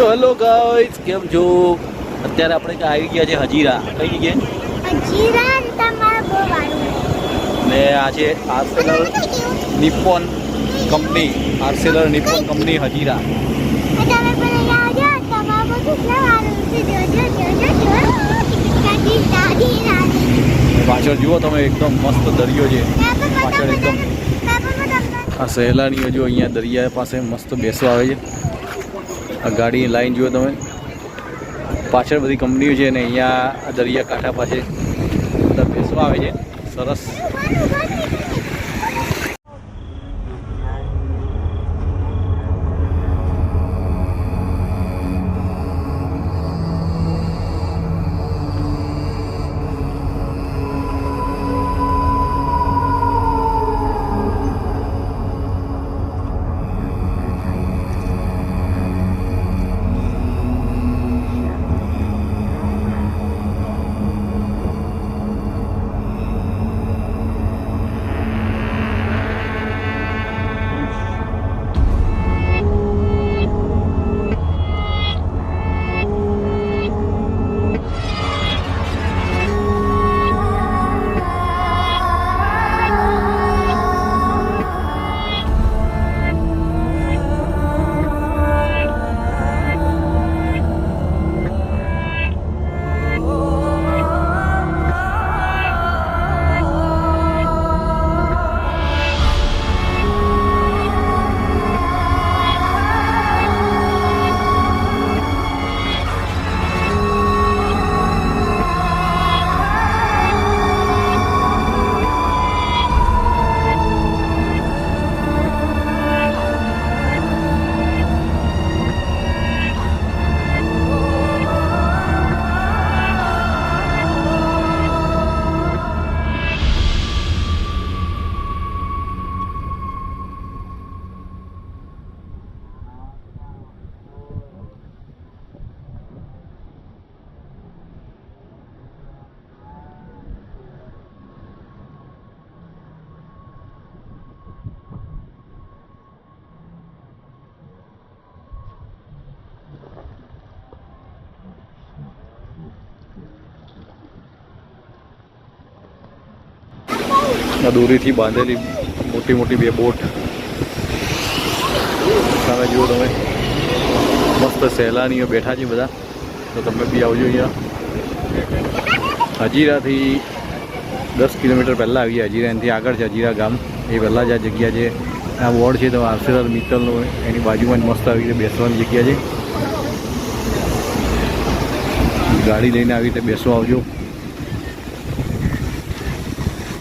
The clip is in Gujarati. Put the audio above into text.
તો હેલો ગાઈસ, કેમ છો? અત્યારે આપણે આવી ગયા છે હજીરા. કઈ જગ્યાએ? હજીરા તમારા બહુ વાળું ને આ છે Arcelor Nippon company. Arcelor Nippon company Hazira. તમે પણ અહીંયા આવજો. તમારા બહુ કેટલા વાળું છે. જો પાછળ જુઓ તમે, એકદમ મસ્ત દરિયો છે પાછળ એકદમ. આ સહેલાણીઓ જો અહીંયા દરિયા પાસે મસ્ત બેસવા આવે છે. આ ગાડીની લાઈન જુઓ તમે, પાછળ બધી કંપનીઓ છે ને અહીંયા દરિયા કાંઠા પાસે બધા બેસવા આવે છે. સરસ. દોરીથી બાંધેલી મોટી મોટી બે બોટ. સામે જુઓ તમે, મસ્ત સહેલાણીઓ બેઠા છે બધા. તો તમે બી આવજો અહીંયા. હજીરાથી 10 કિલોમીટર પહેલાં આવીએ. હજીરા એનાથી આગળ છે હજીરા ગામ. એ પહેલાં જ આ જગ્યા છે. આ વોર્ડ છે તો આર્સેલર મિત્તલનો, એની બાજુમાં જ મસ્ત આવી રીતે બેસવાની જગ્યા છે. ગાડી લઈને આવી રીતે બેસવા આવજો.